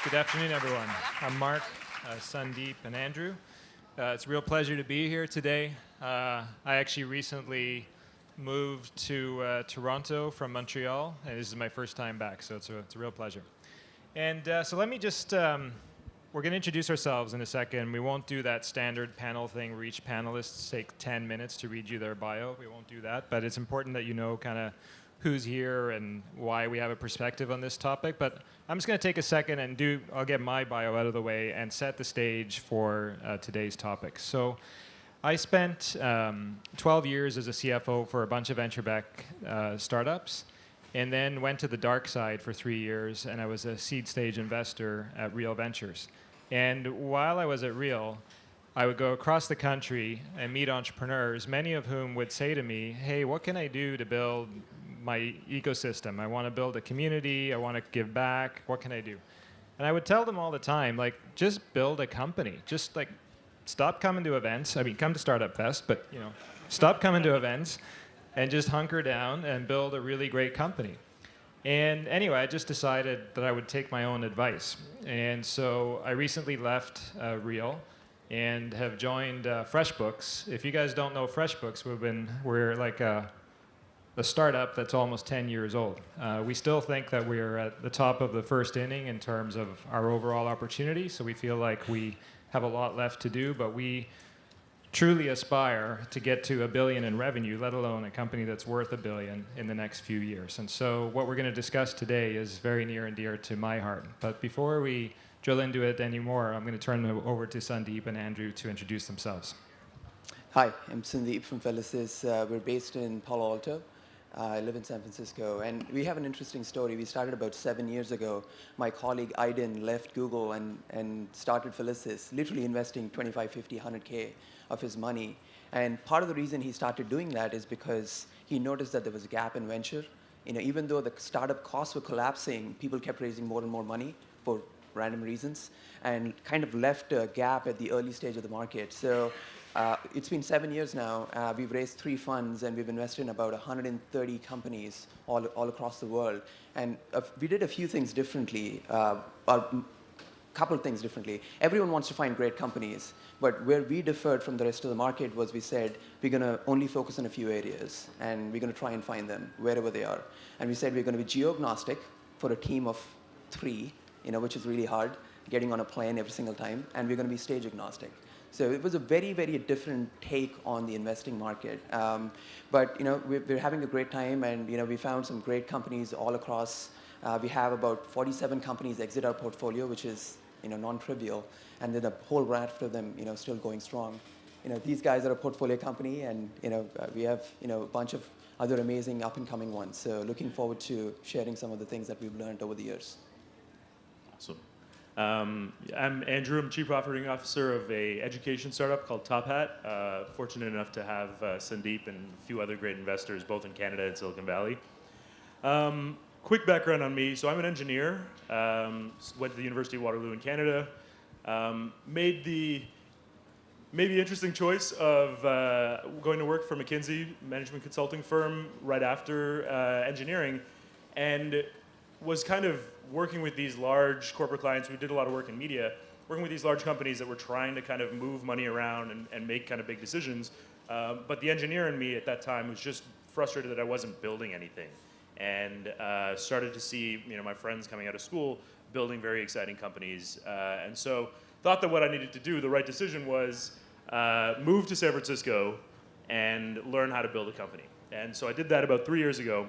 Good afternoon, everyone. I'm Mark, Sandeep, and Andrew. It's a real pleasure to be here today. I actually recently moved to Toronto from Montreal, and this is my first time back, so it's a real pleasure. And so let me just, we're going to introduce ourselves in a second. We won't do that standard panel thing where each panelist take 10 minutes to read you their bio. We won't do that, but it's important that you know kind of who's here and why we have a perspective on this topic. But I'm just going to take a second and I'll get my bio out of the way and set the stage for today's topic. So I spent 12 years as a CFO for a bunch of venture-backed startups, and then went to the dark side for 3 years, and I was a seed stage investor at Real Ventures. And while I was at Real, I would go across the country and meet entrepreneurs, many of whom would say to me, hey, what can I do to build my ecosystem? I want to build a community. I want to give back. What can I do? And I would tell them all the time, like, just build a company. Just like, stop coming to events. I mean, come to Startupfest, but stop coming to events and just hunker down and build a really great company. And anyway, I just decided that I would take my own advice. And so I recently left Real and have joined FreshBooks. If you guys don't know FreshBooks, we're like a startup that's almost 10 years old. We still think that we're at the top of the first inning in terms of our overall opportunity, so we feel like we have a lot left to do, but we truly aspire to get to $1 billion in revenue, let alone a company that's worth $1 billion in the next few years. And so what we're going to discuss today is very near and dear to my heart. But before we drill into it anymore, I'm going to turn it over to Sandeep and Andrew to introduce themselves. Hi, I'm Sandeep from Felicis. We're based in Palo Alto. I live in San Francisco, and we have an interesting story. We started about 7 years ago. My colleague Aiden left Google and started Felicis, literally investing 25, 50, 100K of his money. And part of the reason he started doing that is because he noticed that there was a gap in venture. Even though the startup costs were collapsing, people kept raising more and more money for random reasons, and kind of left a gap at the early stage of the market. So it's been 7 years now. We've raised 3 funds, and we've invested in about 130 companies all across the world. And we did a few things differently, couple of things differently. Everyone wants to find great companies, but where we differed from the rest of the market was we said we're going to only focus on a few areas, and we're going to try and find them wherever they are. And we said we're going to be geo-agnostic for a team of 3, which is really hard, getting on a plane every single time, and we're going to be stage agnostic. So it was a very, very different take on the investing market. But we're having a great time, and we found some great companies all across. We have about 47 companies exit our portfolio, which is non-trivial, and then a whole raft of them still going strong. These guys are a portfolio company, and we have a bunch of other amazing up-and-coming ones. So looking forward to sharing some of the things that we've learned over the years. Awesome. I'm Andrew. I'm Chief Operating Officer of an education startup called Top Hat. Fortunate enough to have Sandeep and a few other great investors, both in Canada and Silicon Valley. Quick background on me. So I'm an engineer. Went to the University of Waterloo in Canada. Made the maybe interesting choice of going to work for McKinsey, management consulting firm, right after engineering, and was kind of working with these large corporate clients. We did a lot of work in media, working with these large companies that were trying to kind of move money around and make kind of big decisions. But the engineer in me at that time was just frustrated that I wasn't building anything, and started to see my friends coming out of school building very exciting companies. And so thought that what I needed to do, the right decision was move to San Francisco and learn how to build a company. And so I did that about 3 years ago.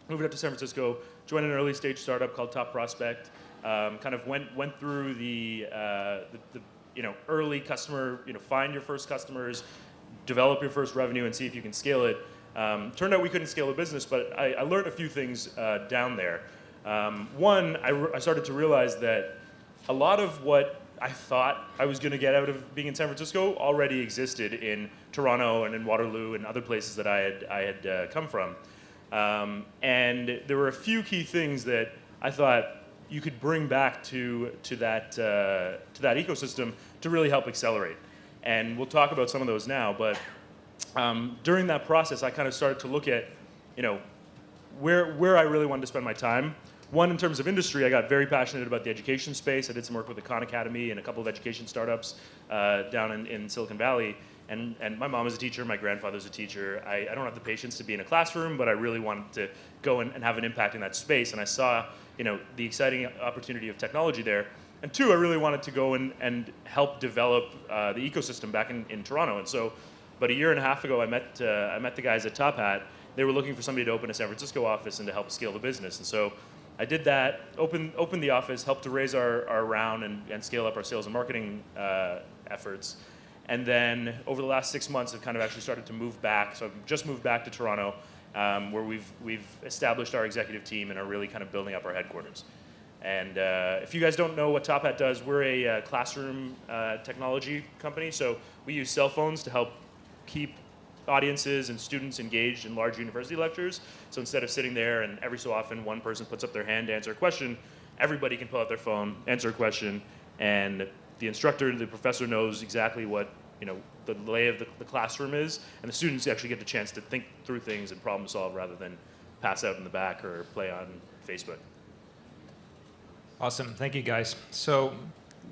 Moved up to San Francisco, joined an early stage startup called Top Prospect. Kind of went through the early customer, find your first customers, develop your first revenue, and see if you can scale it. Turned out we couldn't scale the business, but I learned a few things down there. One, I started to realize that a lot of what I thought I was going to get out of being in San Francisco already existed in Toronto and in Waterloo and other places that I had come from. And there were a few key things that I thought you could bring back to that ecosystem to really help accelerate. And we'll talk about some of those now. But during that process, I kind of started to look at, where I really wanted to spend my time, one, in terms of industry, I got very passionate about the education space. I did some work with the Khan Academy and a couple of education startups down in Silicon Valley. And my mom is a teacher, my grandfather's a teacher. I don't have the patience to be in a classroom, but I really wanted to go and have an impact in that space. And I saw, the exciting opportunity of technology there. And two, I really wanted to go and help develop the ecosystem back in Toronto. And so about a year and a half ago, I met the guys at Top Hat. They were looking for somebody to open a San Francisco office and to help scale the business. And so I did that, opened the office, helped to raise our round and scale up our sales and marketing efforts. And then over the last 6 months, I've kind of actually started to move back. So I've just moved back to Toronto, where we've established our executive team and are really kind of building up our headquarters. And if you guys don't know what Top Hat does, we're a classroom technology company. So we use cell phones to help keep audiences and students engaged in large university lectures. So instead of sitting there and every so often one person puts up their hand to answer a question, everybody can pull out their phone, answer a question, and the instructor, the professor knows exactly what the lay of the classroom is, and the students actually get the chance to think through things and problem solve rather than pass out in the back or play on Facebook. Awesome. Thank you, guys. So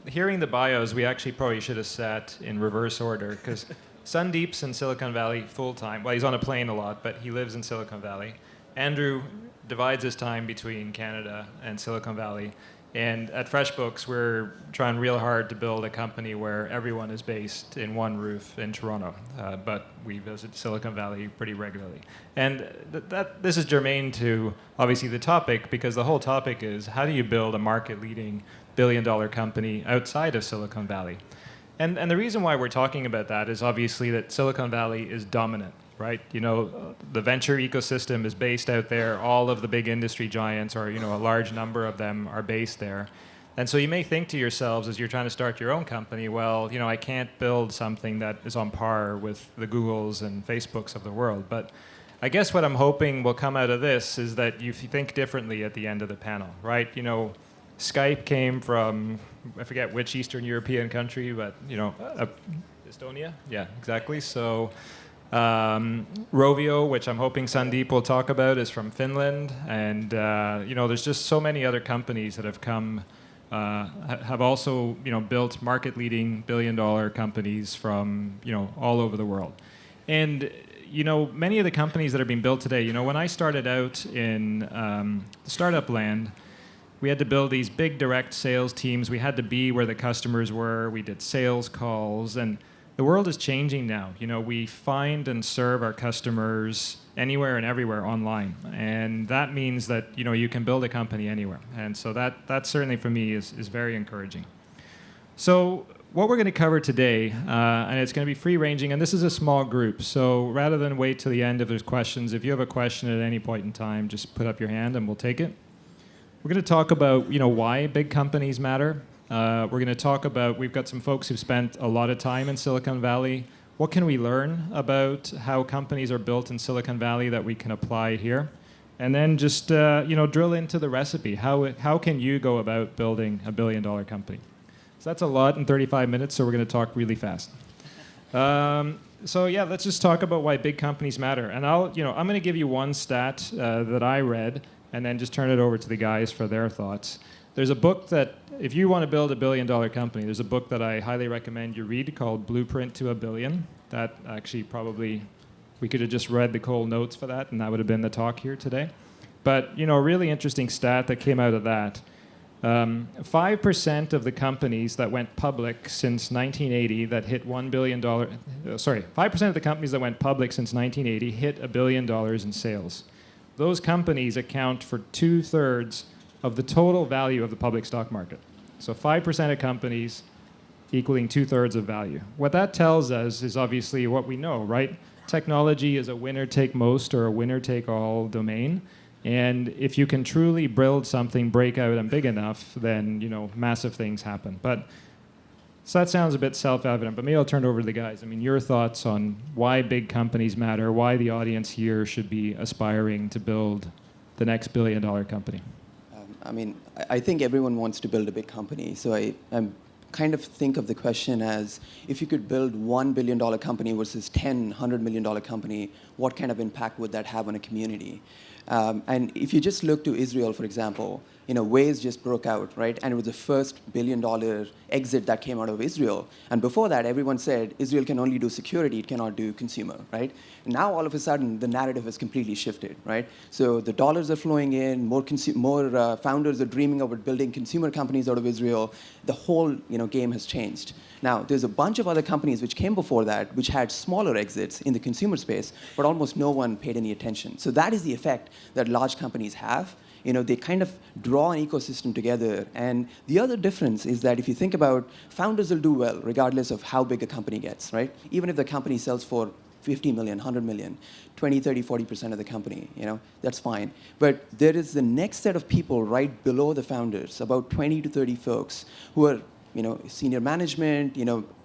hearing the bios, we actually probably should have sat in reverse order, because Sandeep's in Silicon Valley full-time. Well, he's on a plane a lot, but he lives in Silicon Valley. Andrew divides his time between Canada and Silicon Valley. And at FreshBooks, we're trying real hard to build a company where everyone is based in one roof in Toronto, but we visit Silicon Valley pretty regularly. And this is germane to, obviously, the topic, because the whole topic is how do you build a market-leading billion-dollar company outside of Silicon Valley? And the reason why we're talking about that is obviously that Silicon Valley is dominant, right? The venture ecosystem is based out there. All of the big industry giants, or a large number of them, are based there. And so you may think to yourselves as you're trying to start your own company, well, I can't build something that is on par with the Googles and Facebooks of the world. But I guess what I'm hoping will come out of this is that you think differently at the end of the panel, right? Skype came from, I forget which Eastern European country, but, Estonia? Yeah, exactly. So Rovio, which I'm hoping Sandeep will talk about, is from Finland. And, there's just so many other companies that have come, have also, built market-leading billion-dollar companies from, all over the world. And, many of the companies that are being built today, when I started out in startup land, we had to build these big direct sales teams. We had to be where the customers were. We did sales calls. And the world is changing now. We find and serve our customers anywhere and everywhere online. And that means that, you can build a company anywhere. And so that certainly for me is very encouraging. So what we're going to cover today, and it's going to be free-ranging, and this is a small group. So rather than wait till the end if there's questions, if you have a question at any point in time, just put up your hand and we'll take it. We're going to talk about, why big companies matter. We're going to talk about, we've got some folks who've spent a lot of time in Silicon Valley. What can we learn about how companies are built in Silicon Valley that we can apply here? And then just, drill into the recipe. How can you go about building a billion-dollar company? So that's a lot in 35 minutes, so we're going to talk really fast. So yeah, let's just talk about why big companies matter. And I'm going to give you one stat that I read, and then just turn it over to the guys for their thoughts. There's a book that, if you want to build a billion-dollar company, there's a book that I highly recommend you read called Blueprint to a Billion. That actually probably, we could have just read the Cole notes for that, and that would have been the talk here today. But, a really interesting stat that came out of that. 5% of the companies that went public since 1980 that hit $1 billion, 5% of the companies that went public since 1980 hit $1 billion in sales. Those companies account for 2/3 of the total value of the public stock market. So 5% of companies equaling 2/3 of value. What that tells us is obviously what we know, right? Technology is a winner-take-most or a winner-take-all domain. And if you can truly build something, break out and big enough, then, massive things happen. So that sounds a bit self-evident, but maybe I'll turn it over to the guys. Your thoughts on why big companies matter, why the audience here should be aspiring to build the next billion-dollar company. I think everyone wants to build a big company. So I'm kind of think of the question as, if you could build $1 billion company versus 10, $100 million company, what kind of impact would that have on a community? And if you just look to Israel, for example, Waze just broke out, right? And it was the first billion-dollar exit that came out of Israel. And before that, everyone said Israel can only do security, it cannot do consumer, right? And now, all of a sudden, the narrative has completely shifted, right? So the dollars are flowing in, more founders are dreaming about building consumer companies out of Israel. The whole game has changed. Now, there's a bunch of other companies which came before that, which had smaller exits in the consumer space, but almost no one paid any attention. So that is the effect that large companies have. They kind of draw an ecosystem together. And the other difference is that if you think about, founders will do well regardless of how big a company gets, right? Even if the company sells for 50 million, 100 million, 20, 30, 40% of the company, that's fine. But there is the next set of people right below the founders, about 20 to 30 folks who are senior management,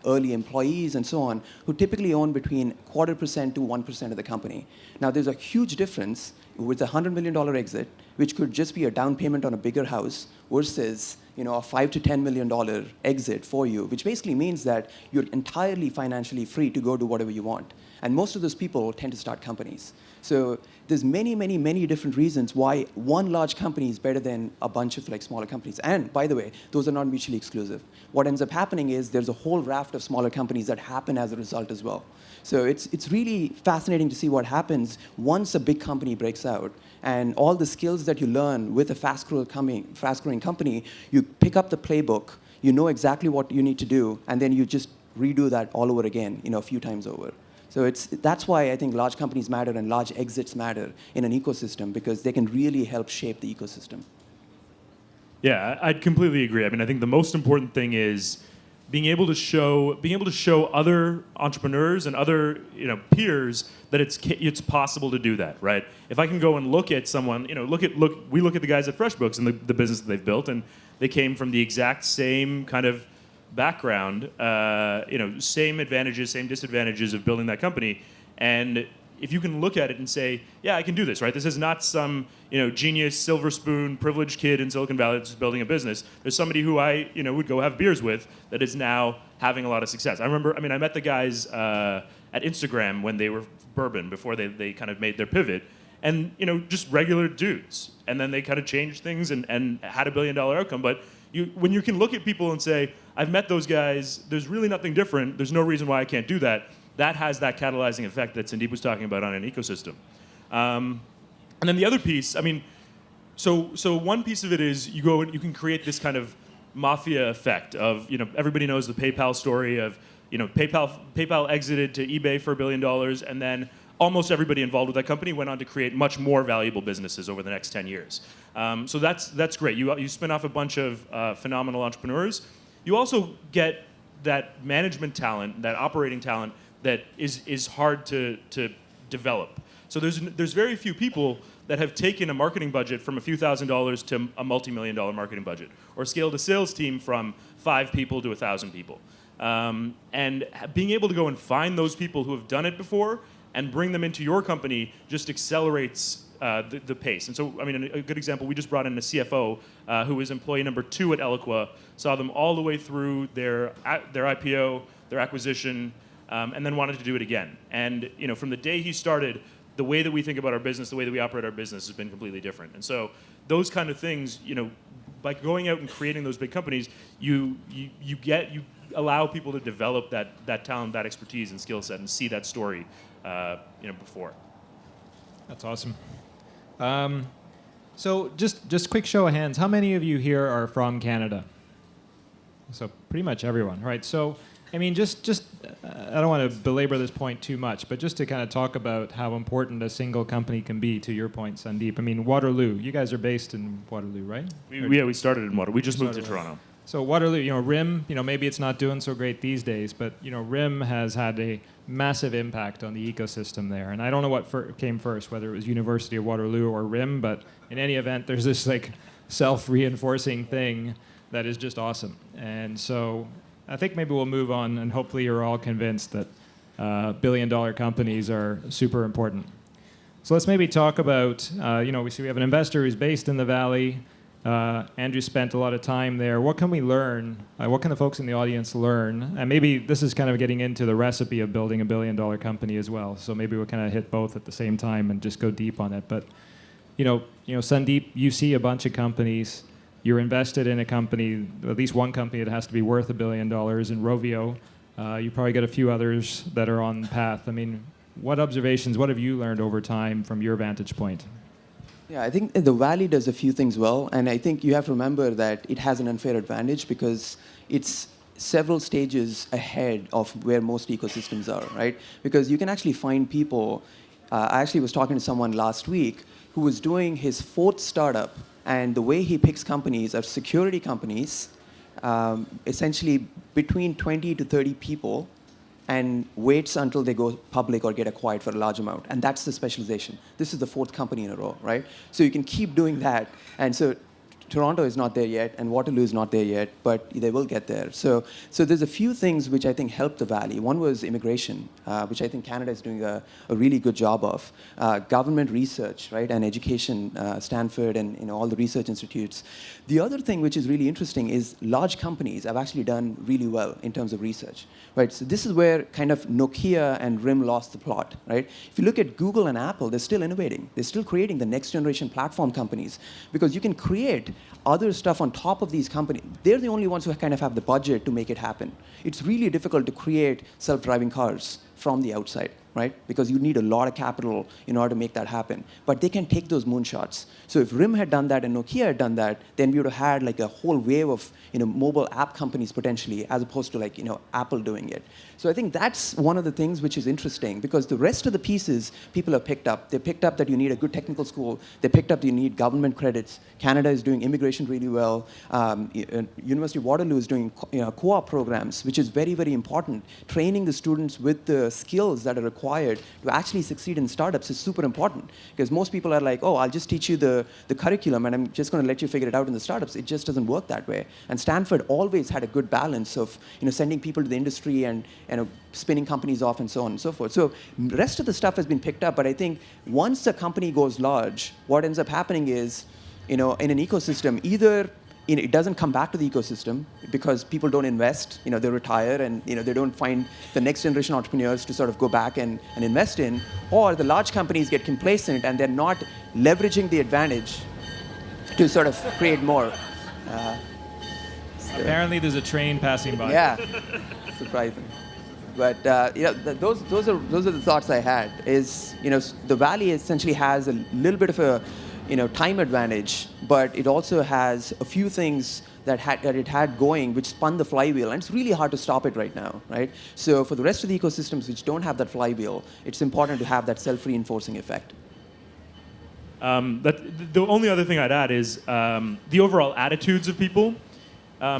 early employees, and so on, who typically own between 0.25% to 1% of the company. Now, there's a huge difference with a $100 million exit, which could just be a down payment on a bigger house, versus a $5 to $10 million exit for you, which basically means that you're entirely financially free to go do whatever you want. And most of those people tend to start companies. So there's many, many, many different reasons why one large company is better than a bunch of smaller companies. And by the way, those are not mutually exclusive. What ends up happening is there's a whole raft of smaller companies that happen as a result as well. So it's really fascinating to see what happens once a big company breaks out. And all the skills that you learn with a fast-growing company, you pick up the playbook, you know exactly what you need to do, and then you just redo that all over again, a few times over. So that's why I think large companies matter and large exits matter in an ecosystem, because they can really help shape the ecosystem. Yeah, I'd completely agree. I mean, I think the most important thing is being able to show other entrepreneurs and other peers that it's possible to do that, right? If I can go and look at someone, we look at the guys at FreshBooks and the business that they've built, and they came from the exact same kind of background, same advantages, same disadvantages of building that company. And if you can look at it and say, yeah, I can do this, right? This is not some genius, silver spoon, privileged kid in Silicon Valley that's building a business. There's somebody who I would go have beers with that is now having a lot of success. I met the guys at Instagram when they were Bourbon, before they kind of made their pivot, and just regular dudes. And then they kind of changed things and had $1 billion outcome. But when you can look at people and say, I've met those guys, there's really nothing different, there's no reason why I can't do that, that has that catalyzing effect that Sandeep was talking about on an ecosystem. And then the other piece, so one piece of it is you go and you can create this kind of mafia effect of, everybody knows the PayPal story of, PayPal exited to eBay for $1 billion, and then almost everybody involved with that company went on to create much more valuable businesses over the next 10 years. So that's great. You spin off a bunch of phenomenal entrepreneurs. You also get that management talent, that operating talent that is hard to develop. So there's very few people that have taken a marketing budget from a few $1,000s to a multi-million-dollar marketing budget, or scaled a sales team from 5 people to 1,000 people. And being able to go and find those people who have done it before and bring them into your company just accelerates the pace. And so, a good example, we just brought in a CFO who was employee number 2 at Eloqua, saw them all the way through their IPO, their acquisition, and then wanted to do it again. And from the day he started, the way that we think about our business, the way that we operate our business has been completely different. And so those kind of things, by going out and creating those big companies, you allow people to develop that talent, that expertise and skill set, and see that story before. That's awesome. So just quick show of hands, how many of you here are from Canada? So pretty much everyone, right? So just I don't want to belabor this point too much, but just to kind of talk about how important a single company can be, to your point, Sandeep. Waterloo, you guys are based in Waterloo, right? We started in Waterloo. We just moved to Toronto. So Waterloo, RIM, maybe it's not doing so great these days, but RIM has had a massive impact on the ecosystem there. And I don't know what came first, whether it was University of Waterloo or RIM, but in any event, there's this self-reinforcing thing that is just awesome. And so I think maybe we'll move on, and hopefully you're all convinced that billion-dollar companies are super important. So let's maybe talk about, we have an investor who's based in the Valley. Andrew spent a lot of time there. What can we learn? What can the folks in the audience learn? And maybe this is kind of getting into the recipe of building a billion-dollar company as well. So maybe we'll kind of hit both at the same time and just go deep on it. But Sandeep, you see a bunch of companies. You're invested in a company, at least one company that has to be worth $1 billion in Rovio. You probably got a few others that are on the path. I mean, what observations, what have you learned over time from your vantage point? Yeah, I think the Valley does a few things well, and I think you have to remember that it has an unfair advantage because it's several stages ahead of where most ecosystems are, right? Because you can actually find people. I actually was talking to someone last week who was doing his 4th startup, and the way he picks companies are security companies, essentially between 20 to 30 people, and waits until they go public or get acquired for a large amount. And that's the specialization. This is the 4th company in a row, right? So you can keep doing that. And so Toronto is not there yet, and Waterloo is not there yet, but they will get there. So there's a few things which I think helped the Valley. One was immigration, which I think Canada is doing a really good job of. Government research, right, and education, Stanford and all the research institutes. The other thing which is really interesting is large companies have actually done really well in terms of research, right? So this is where kind of Nokia and RIM lost the plot, right? If you look at Google and Apple, they're still innovating. They're still creating the next generation platform companies because you can create other stuff on top of these companies. They're the only ones who kind of have the budget to make it happen. It's really difficult to create self-driving cars from the outside, right? Because you need a lot of capital in order to make that happen. But they can take those moonshots. So if RIM had done that and Nokia had done that, then we would have had like a whole wave of mobile app companies potentially, as opposed to like Apple doing it. So I think that's one of the things which is interesting because the rest of the pieces people have picked up. They picked up that you need a good technical school. They picked up that you need government credits. Canada is doing immigration really well. University of Waterloo is doing co-op programs, which is very, very important. Training the students with the skills that are required to actually succeed in startups is super important because most people are like, oh, I'll just teach you the curriculum and I'm just going to let you figure it out in the startups. It just doesn't work that way. And Stanford always had a good balance of sending people to the industry and spinning companies off and so on and so forth. So the rest of the stuff has been picked up, but I think once a company goes large, what ends up happening is, in an ecosystem, either it doesn't come back to the ecosystem because people don't invest, they retire and they don't find the next generation entrepreneurs to sort of go back and invest in, or the large companies get complacent and they're not leveraging the advantage to sort of create more. Apparently there's a train passing by. Yeah, surprising. But those are the thoughts I had. Is the Valley essentially has a little bit of a time advantage, but it also has a few things that it had going, which spun the flywheel, and it's really hard to stop it right now, right? So for the rest of the ecosystems which don't have that flywheel, it's important to have that self-reinforcing effect. The only other thing I'd add is the overall attitudes of people.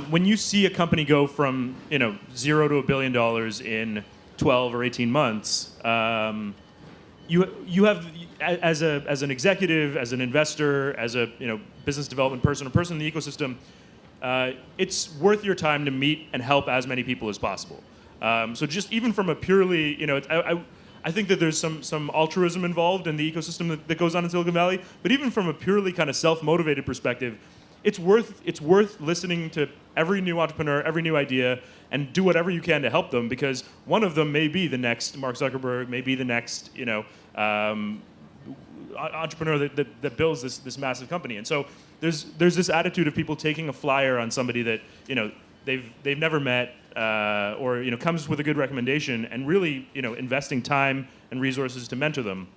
When you see a company go from 0 to $1 billion in 12 or 18 months, you have as an executive, as an investor, as a business development person, a person in the ecosystem, it's worth your time to meet and help as many people as possible. So just even from a purely, I think that there's some altruism involved in the ecosystem that goes on in Silicon Valley, but even from a purely kind of self-motivated perspective, it's worth listening to every new entrepreneur, every new idea, and do whatever you can to help them because one of them may be the next Mark Zuckerberg, may be the next entrepreneur that builds this massive company. And so there's this attitude of people taking a flyer on somebody that they've never met or comes with a good recommendation and really investing time and resources to mentor them.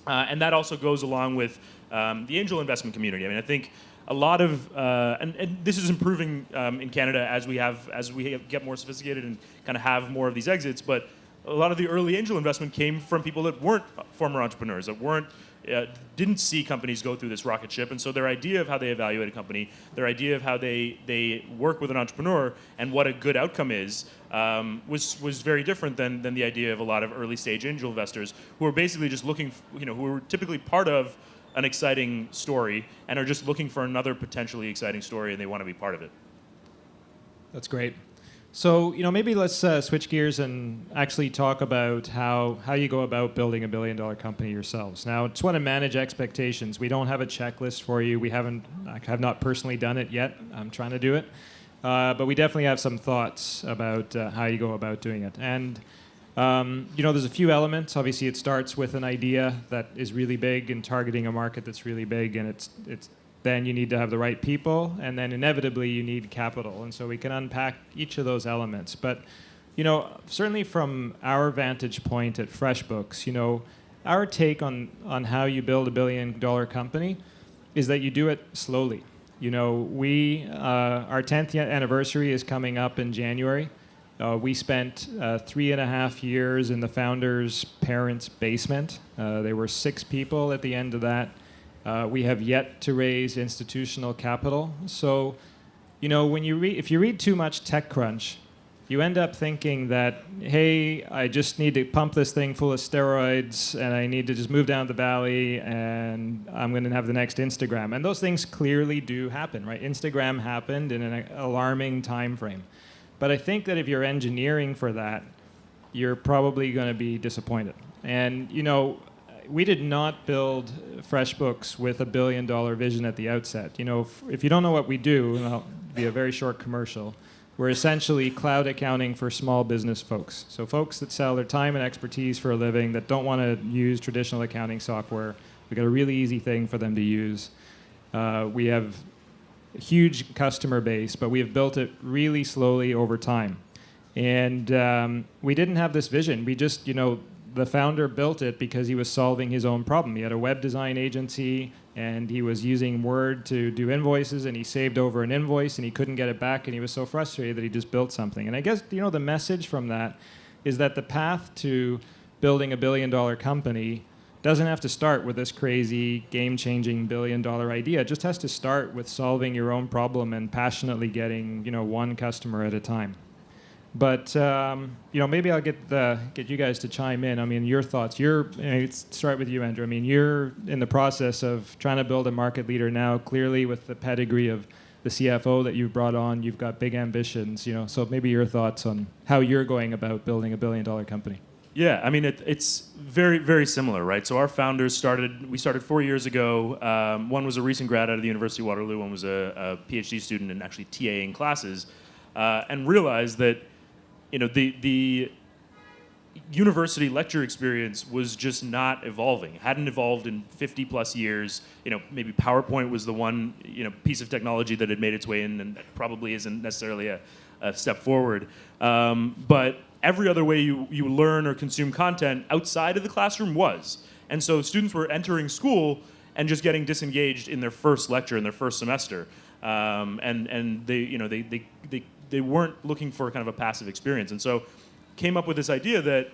And that also goes along with the angel investment community. I mean, I think a lot of and this is improving in Canada as we get more sophisticated and kind of have more of these exits. But a lot of the early angel investment came from people that weren't former entrepreneurs, that didn't see companies go through this rocket ship, and so their idea of how they evaluate a company, their idea of how they work with an entrepreneur, and what a good outcome is, was very different than the idea of a lot of early stage angel investors who are basically just looking, who are typically part of an exciting story and are just looking for another potentially exciting story and they want to be part of it. That's great. So, maybe let's switch gears and actually talk about how you go about building a billion-dollar company yourselves. Now, just want to manage expectations. We don't have a checklist for you. I have not personally done it yet. I'm trying to do it. But we definitely have some thoughts about how you go about doing it. And, there's a few elements. Obviously, it starts with an idea that is really big and targeting a market that's really big, and it's then you need to have the right people, and then inevitably you need capital. And so we can unpack each of those elements. But, certainly from our vantage point at FreshBooks, our take on how you build a billion-dollar company is that you do it slowly. Our 10th anniversary is coming up in January. We spent 3.5 years in the founder's parents' basement. There were 6 people at the end of that. We have yet to raise institutional capital. So, if you read too much TechCrunch, you end up thinking that, hey, I just need to pump this thing full of steroids, and I need to just move down the valley, and I'm going to have the next Instagram. And those things clearly do happen, right? Instagram happened in an alarming time frame. But I think that if you're engineering for that, you're probably going to be disappointed. And, we did not build FreshBooks with a billion-dollar vision at the outset. If you don't know what we do, and I'll be a very short commercial, we're essentially cloud accounting for small business folks. So folks that sell their time and expertise for a living, that don't want to use traditional accounting software. We've got a really easy thing for them to use. We have a huge customer base, but we have built it really slowly over time. And we didn't have this vision. We just, the founder built it because he was solving his own problem. He had a web design agency, and he was using Word to do invoices, and he saved over an invoice, and he couldn't get it back, and he was so frustrated that he just built something. And I guess, the message from that is that the path to building a billion-dollar company doesn't have to start with this crazy, game-changing billion-dollar idea. It just has to start with solving your own problem and passionately getting, one customer at a time. But maybe I'll get you guys to chime in. I mean, your thoughts. Let's start with you, Andrew. I mean, you're in the process of trying to build a market leader now. Clearly, with the pedigree of the CFO that you've brought on, you've got big ambitions. So maybe your thoughts on how you're going about building a billion-dollar company. Yeah, I mean, it's very, very similar, right? So our founders we started 4 years ago. One was a recent grad out of the University of Waterloo. One was a PhD student and actually TAing classes, and realized that the university lecture experience was just not evolving. It hadn't evolved in 50 plus years. Maybe PowerPoint was the one, piece of technology that had made its way in, and that probably isn't necessarily a step forward. But every other way you learn or consume content outside of the classroom was. And so students were entering school and just getting disengaged in their first lecture, in their first semester. And they weren't looking for kind of a passive experience. And so came up with this idea that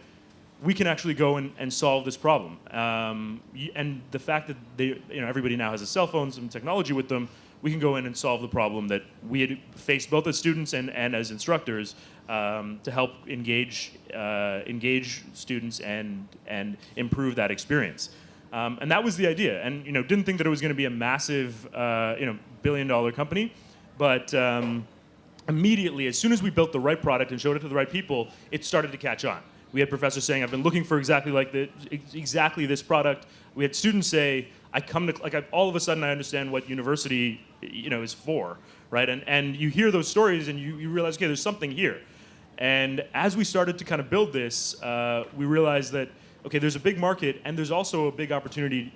we can actually go and solve this problem. And the fact that everybody now has a cell phone, some technology with them, we can go in and solve the problem that we had faced both as students and as instructors, to help engage students and improve that experience. And that was the idea. And didn't think that it was going to be a massive billion-dollar company, but immediately, as soon as we built the right product and showed it to the right people, it started to catch on. We had professors saying, "I've been looking for exactly this product." We had students say, all of a sudden I understand what university is for, right? And you hear those stories and you realize, okay, there's something here. And as we started to kind of build this, we realized that, okay, there's a big market and there's also a big opportunity,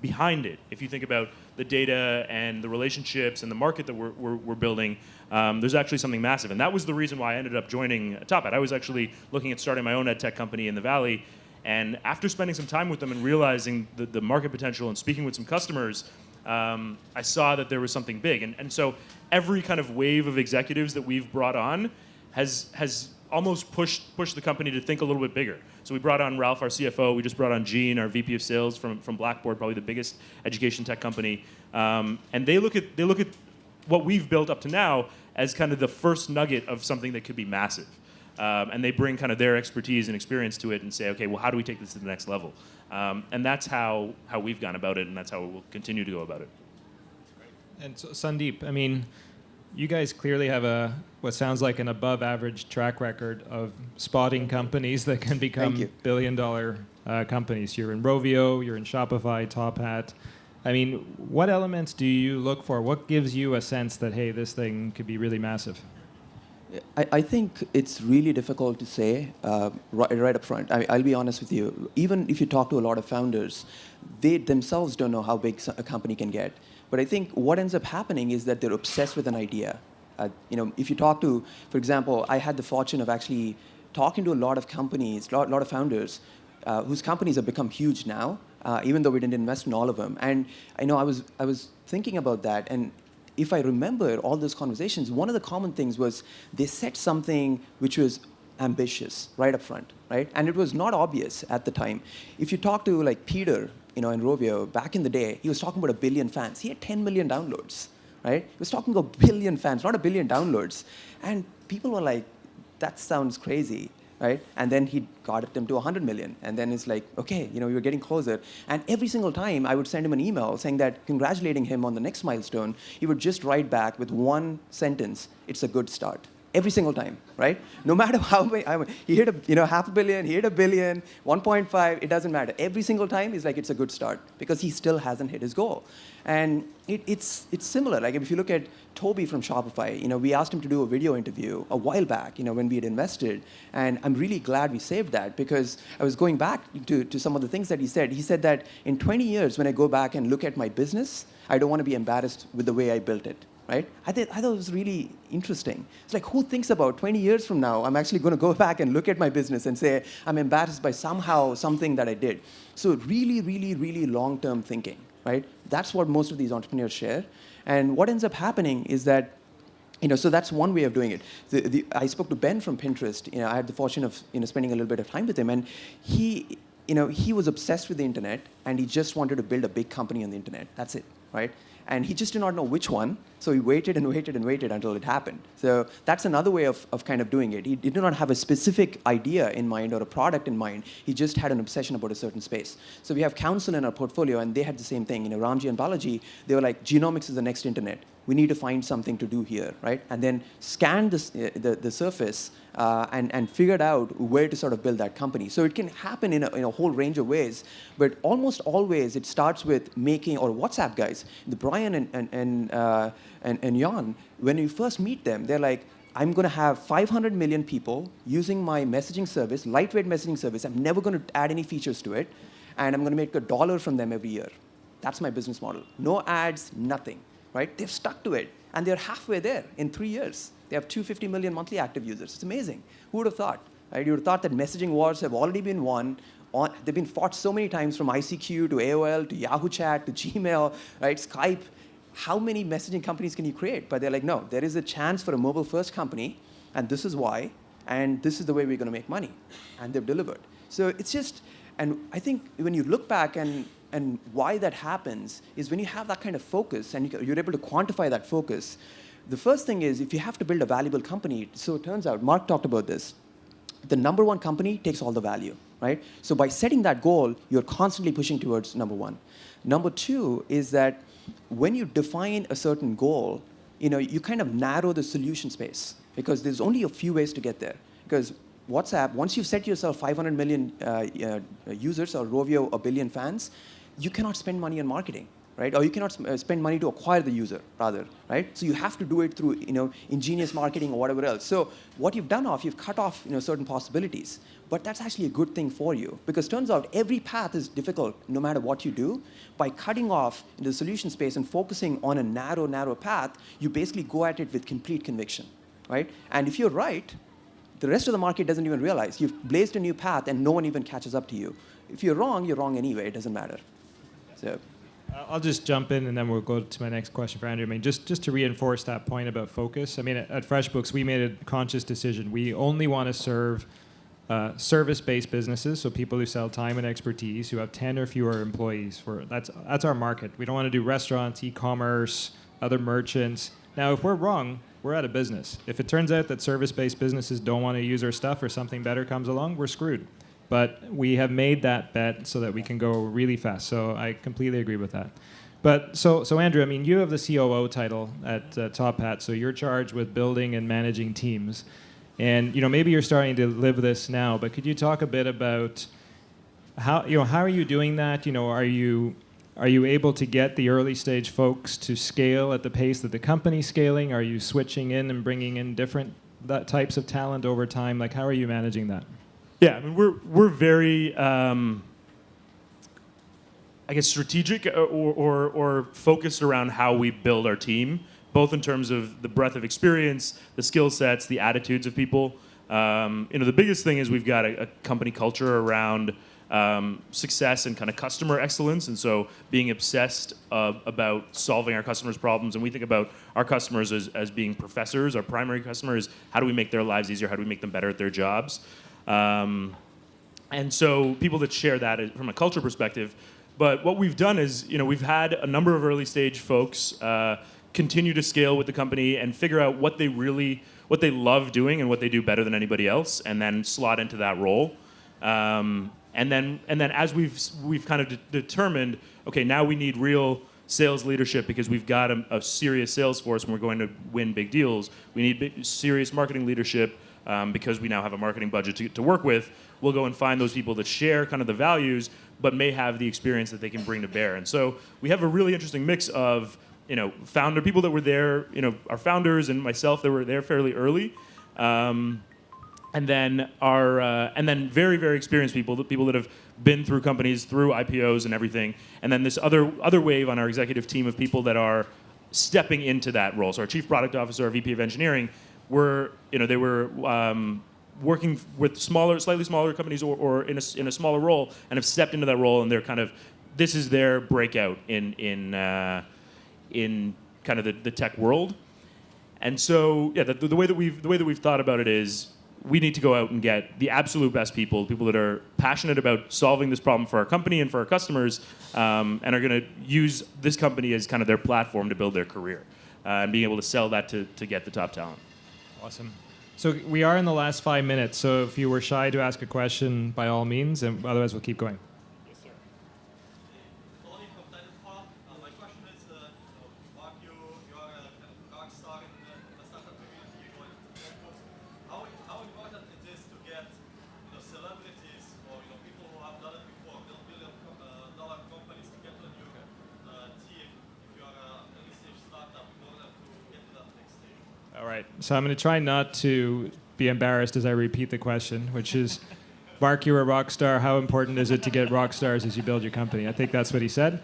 behind it. If you think about the data and the relationships and the market that we're building, there's actually something massive. And that was the reason why I ended up joining Top Hat. I was actually looking at starting my own ed tech company in the Valley. And after spending some time with them and realizing the market potential and speaking with some customers, I saw that there was something big. And so every kind of wave of executives that we've brought on has almost pushed the company to think a little bit bigger. So we brought on Ralph, our CFO. We just brought on Gene, our VP of Sales from Blackboard, probably the biggest education tech company. And they look at what we've built up to now as kind of the first nugget of something that could be massive. And they bring kind of their expertise and experience to it and say, okay, well, how do we take this to the next level? And that's how we've gone about it, and that's how we'll continue to go about it. And so, Sandeep, I mean, you guys clearly have what sounds like an above-average track record of spotting companies that can become billion-dollar companies. You're in Rovio, you're in Shopify, Top Hat. I mean, what elements do you look for? What gives you a sense that, hey, this thing could be really massive? I think it's really difficult to say right up front. I'll be honest with you. Even if you talk to a lot of founders, they themselves don't know how big a company can get. But I think what ends up happening is that they're obsessed with an idea. If you talk to, for example, I had the fortune of actually talking to a lot of companies, a lot of founders, whose companies have become huge now, even though we didn't invest in all of them. And I was thinking about that, and if I remember all those conversations, one of the common things was they said something which was ambitious right up front, right? And it was not obvious at the time. If you talk to like Peter, in Rovio, back in the day, he was talking about 1 billion fans. He had 10 million downloads, right? He was talking about 1 billion fans, not 1 billion downloads. And people were like, that sounds crazy, right? And then he got them to 100 million. And then it's like, okay, we were getting closer. And every single time I would send him an email saying that, congratulating him on the next milestone, he would just write back with one sentence, it's a good start. Every single time, right? No matter how many, he hit half a billion, he hit 1 billion, 1.5, it doesn't matter. Every single time is like, it's a good start because he still hasn't hit his goal. And it's similar. Like if you look at Toby from Shopify, we asked him to do a video interview a while back, when we had invested. And I'm really glad we saved that because I was going back to some of the things that he said. He said that in 20 years, when I go back and look at my business, I don't want to be embarrassed with the way I built it. Right? I thought it was really interesting. It's like, who thinks about 20 years from now, I'm actually going to go back and look at my business and say, I'm embarrassed by something that I did. So really, really, really long-term thinking, right? That's what most of these entrepreneurs share. And what ends up happening is that, so that's one way of doing it. I spoke to Ben from Pinterest. I had the fortune of, spending a little bit of time with him. And he was obsessed with the internet, and he just wanted to build a big company on the internet. That's it, right? And he just did not know which one, so he waited and waited and waited until it happened. So that's another way of kind of doing it. He did not have a specific idea in mind or a product in mind. He just had an obsession about a certain space. So we have Counsel in our portfolio, and they had the same thing. Ramji and Balaji, they were like, genomics is the next internet. We need to find something to do here, right? And then scanned the surface and figured out where to sort of build that company. So it can happen in a whole range of ways, but almost always it starts with making, or WhatsApp guys, the Brian and Jan, when you first meet them, they're like, I'm going to have 500 million people using my messaging service, lightweight messaging service. I'm never going to add any features to it, and I'm going to make $1 from them every year. That's my business model. No ads, nothing. Right? They've stuck to it, and they're halfway there in 3 years. They have 250 million monthly active users. It's amazing. Who would have thought? Right? You would have thought that messaging wars have already been won. They've been fought so many times, from ICQ to AOL to Yahoo Chat to Gmail, right? Skype. How many messaging companies can you create? But they're like, no, there is a chance for a mobile-first company, and this is why, and this is the way we're going to make money. And they've delivered. So it's just, and I think when you look back and why that happens is when you have that kind of focus and you're able to quantify that focus. The first thing is, if you have to build a valuable company, so it turns out, Mark talked about this, the number one company takes all the value, right? So by setting that goal, you're constantly pushing towards number one. Number two is that when you define a certain goal, you kind of narrow the solution space because there's only a few ways to get there. Because WhatsApp, once you've set yourself 500 million users, or Rovio 1 billion fans, you cannot spend money on marketing, right? Or you cannot spend money to acquire the user, rather, right? So you have to do it through, ingenious marketing or whatever else. So what you've done you've cut off, certain possibilities. But that's actually a good thing for you, because turns out every path is difficult, no matter what you do. By cutting off the solution space and focusing on a narrow path, you basically go at it with complete conviction, right? And if you're right, the rest of the market doesn't even realize. You've blazed a new path, and no one even catches up to you. If you're wrong anyway. It doesn't matter. So. I'll just jump in, and then we'll go to my next question for Andrew. I mean, just to reinforce that point about focus, I mean, at FreshBooks, we made a conscious decision. We only want to serve service-based businesses, so people who sell time and expertise, who have 10 or fewer employees. That's our market. We don't want to do restaurants, e-commerce, other merchants. Now, if we're wrong, we're out of business. If it turns out that service-based businesses don't want to use our stuff or something better comes along, we're screwed. But we have made that bet so that we can go really fast. So I completely agree with that. But so Andrew, I mean, you have the COO title at Top Hat, so you're charged with building and managing teams. And maybe you're starting to live this now, but could you talk a bit about how are you doing that? Are you able to get the early stage folks to scale at the pace that the company's scaling? Are you switching in and bringing in different types of talent over time? Like, how are you managing that? Yeah, I mean, we're very, I guess, strategic or focused around how we build our team, both in terms of the breadth of experience, the skill sets, the attitudes of people. The biggest thing is we've got a company culture around success and kind of customer excellence, and so being obsessed about solving our customers' problems. And we think about our customers as being professors. Our primary customer is how do we make their lives easier? How do we make them better at their jobs? And so people that share that from a culture perspective. But what we've done is, we've had a number of early stage folks continue to scale with the company and figure out what they love doing and what they do better than anybody else, and then slot into that role. And then as we've kind of determined, okay, now we need real sales leadership because we've got a serious sales force and we're going to win big deals. We need serious marketing leadership because we now have a marketing budget to work with. We'll go and find those people that share kind of the values, but may have the experience that they can bring to bear. And so we have a really interesting mix of founder people that were there, our founders and myself that were there fairly early. And then very, very experienced people that have been through companies, through IPOs and everything. And then this other wave on our executive team of people that are stepping into that role. So our chief product officer, our VP of engineering, they were working with slightly smaller companies or in a smaller role and have stepped into that role, and they're kind of, this is their breakout in kind of the tech world. And so the way that we've thought about it is, we need to go out and get the absolute best people that are passionate about solving this problem for our company and for our customers, and are going to use this company as kind of their platform to build their career, and being able to sell that to get the top talent. Awesome. So we are in the last 5 minutes, so if you were shy to ask a question, by all means, and otherwise we'll keep going. Yes, sir. Tony from Startupfest. My question is, Mark, you are a kind of rock star in the startup community. You joined FreshBooks. How important it is to get celebrities or people who have done it before, build billion-dollar companies, to get on your team if you are a early-stage startup in order to get to that next stage? All right. So I'm going to try not to be embarrassed as I repeat the question, which is, Mark, you're a rock star. How important is it to get rock stars as you build your company? I think that's what he said.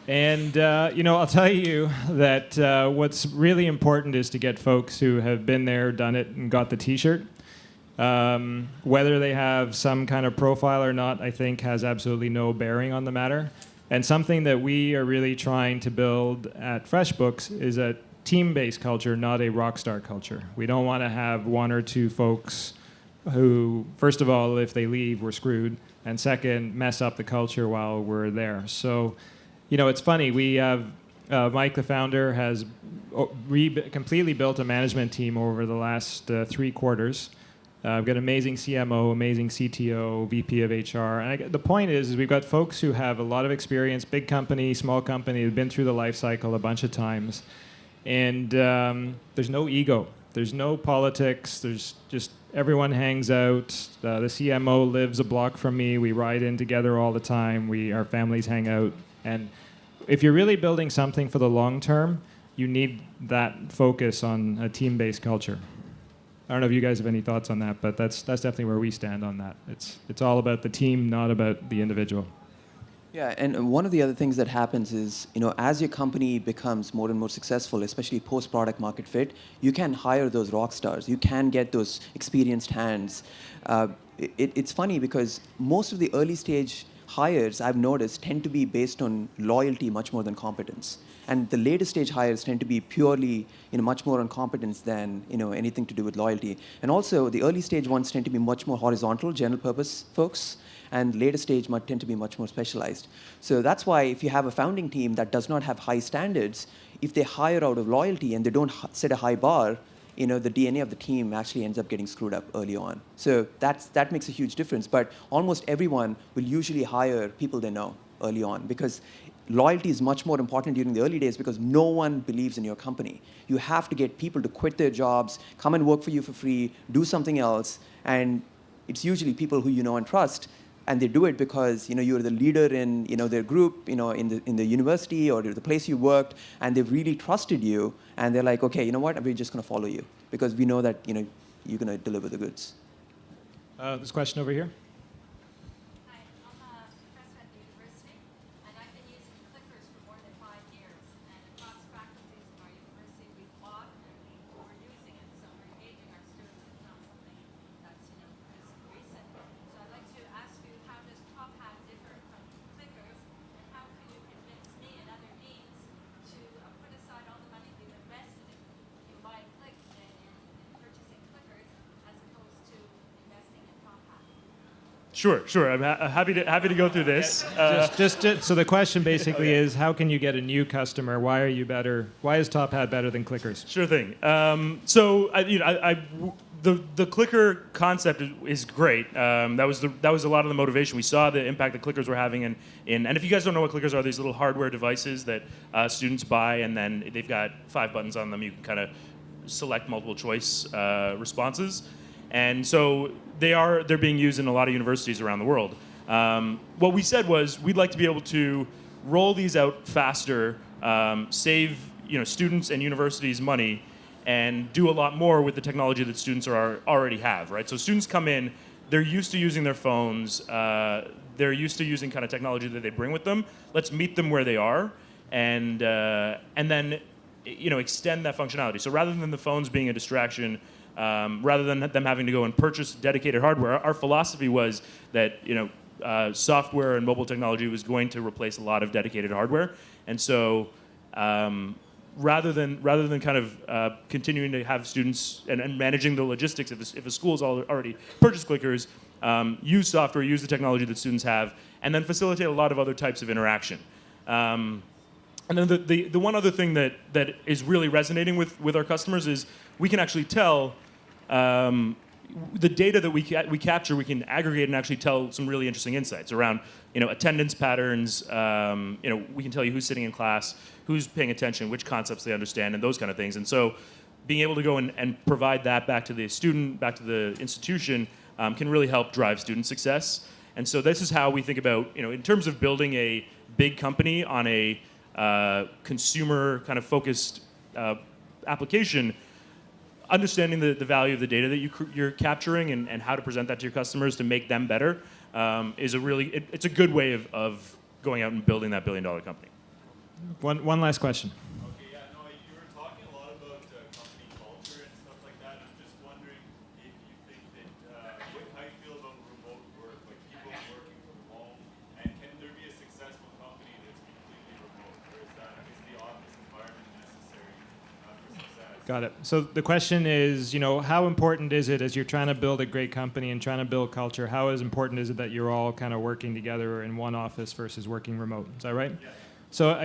And, I'll tell you that what's really important is to get folks who have been there, done it, and got the T-shirt. Whether they have some kind of profile or not, I think, has absolutely no bearing on the matter. And something that we are really trying to build at FreshBooks is a team-based culture, not a rock star culture. We don't want to have one or two folks who, first of all, if they leave, we're screwed, and second, mess up the culture while we're there. So, it's funny. We have Mike, the founder, has completely built a management team over the last 3 quarters. We've got an amazing CMO, amazing CTO, VP of HR. And the point is we've got folks who have a lot of experience, big company, small company, have been through the life cycle a bunch of times. And there's no ego. There's no politics. There's just everyone hangs out. The CMO lives a block from me. We ride in together all the time. Our families hang out. And if you're really building something for the long term, you need that focus on a team-based culture. I don't know if you guys have any thoughts on that, but that's definitely where we stand on that. It's all about the team, not about the individual. Yeah, and one of the other things that happens is, as your company becomes more and more successful, especially post-product market fit, you can hire those rock stars. You can get those experienced hands. It's funny because most of the early stage hires, I've noticed, tend to be based on loyalty much more than competence. And the later stage hires tend to be purely, much more on competence than, anything to do with loyalty. And also, the early stage ones tend to be much more horizontal, general purpose folks. And later stage might tend to be much more specialized. So that's why if you have a founding team that does not have high standards, if they hire out of loyalty and they don't set a high bar, the DNA of the team actually ends up getting screwed up early on. So that makes a huge difference. But almost everyone will usually hire people they know early on, because loyalty is much more important during the early days because no one believes in your company. You have to get people to quit their jobs, come and work for you for free, do something else, and it's usually people who you know and trust, and they do it because you're the leader in their group, in the university or the place you worked, and they've really trusted you, and they're like, okay, you know what, we're just going to follow you because we know that you're going to deliver the goods. This question over here. Hi, I'm a professor at the university, and I've been using clickers for more than 5 years. And across faculties in our university, we've bought and we're using it, so we're engaging our students. It's not something that's just recent. So I'd like to ask you, how does Top Hat differ from clickers, and how can you convince me and other deans to put aside all the money we've invested in buying clicks and purchasing clickers, as opposed to investing in Top Hat? Sure. I'm happy to go through this. So the question basically is, how can you get a new customer? Why are you better? Why is Top Hat better than clickers? Sure thing. The clicker concept is great. That was a lot of the motivation. We saw the impact that clickers were having and if you guys don't know what clickers are, these little hardware devices that students buy, and then they've got 5 buttons on them. You can kind of select multiple choice responses, and so they're being used in a lot of universities around the world. What we said was we'd like to be able to roll these out faster, save students and universities money, and do a lot more with the technology that students already have, right? So students come in, they're used to using their phones, they're used to using kind of technology that they bring with them. Let's meet them where they are, and then extend that functionality. So rather than the phones being a distraction, rather than them having to go and purchase dedicated hardware, our philosophy was that software and mobile technology was going to replace a lot of dedicated hardware, and so rather than kind of continuing to have students and managing the logistics, if a school's already purchased clickers, use software, use the technology that students have, and then facilitate a lot of other types of interaction. And then the one other thing that is really resonating with our customers is we can actually tell the data that we capture, we can aggregate and actually tell some really interesting insights around attendance patterns. We can tell you who's sitting in class, who's paying attention, which concepts they understand, and those kind of things. And so being able to go and provide that back to the student, back to the institution, can really help drive student success. And so this is how we think about, in terms of building a big company on a consumer kind of focused application, understanding the value of the data that you're capturing and how to present that to your customers to make them better is it's a good way of going out and building that billion-dollar company. One last question. Okay, yeah, no, you were talking a lot about company culture and stuff like that. I'm just wondering if you think that, how you feel about remote work, like people working from home, and can there be a successful company that's completely remote, or is the office environment necessary for success? Got it. So the question is, how important is it as you're trying to build a great company and trying to build culture, how important is it that you're all kind of working together in one office versus working remote? Is that right? Yeah. So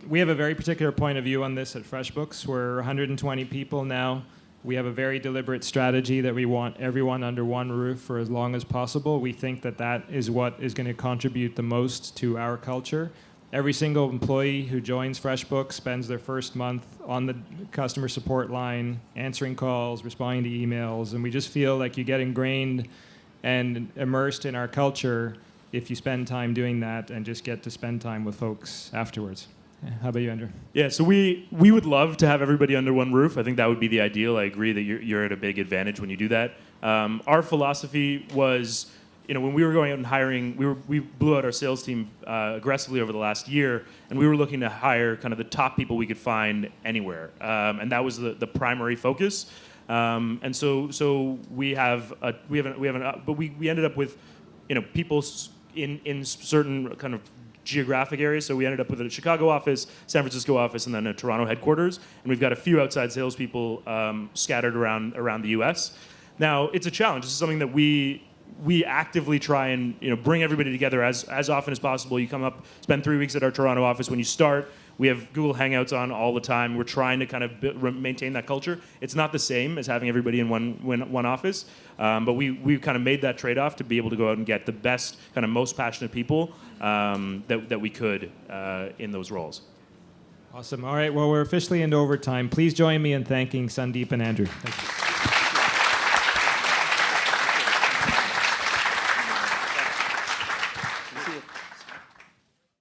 we have a very particular point of view on this at FreshBooks. We're 120 people now. We have a very deliberate strategy that we want everyone under one roof for as long as possible. We think that is what is going to contribute the most to our culture. Every single employee who joins FreshBooks spends their first month on the customer support line, answering calls, responding to emails, and we just feel like you get ingrained and immersed in our culture if you spend time doing that and just get to spend time with folks afterwards. How about you, Andrew? Yeah, so we would love to have everybody under one roof. I think that would be the ideal. I agree that you're at a big advantage when you do that. Our philosophy was, when we were going out and hiring, we blew out our sales team aggressively over the last year, and we were looking to hire kind of the top people we could find anywhere, and that was the primary focus. And so we ended up with people in certain kind of geographic areas. So we ended up with a Chicago office, San Francisco office, and then a Toronto headquarters. And we've got a few outside salespeople scattered around the U.S. Now, it's a challenge. This is something that we actively try and bring everybody together as often as possible. You come up, spend 3 weeks at our Toronto office. When you start, We have Google Hangouts on all the time. We're trying to kind of maintain that culture. It's not the same as having everybody in one office, but we kind of made that trade-off to be able to go out and get the best, kind of most passionate people that we could in those roles. Awesome. All right, well, we're officially into overtime. Please join me in thanking Sandeep and Andrew. Thank you.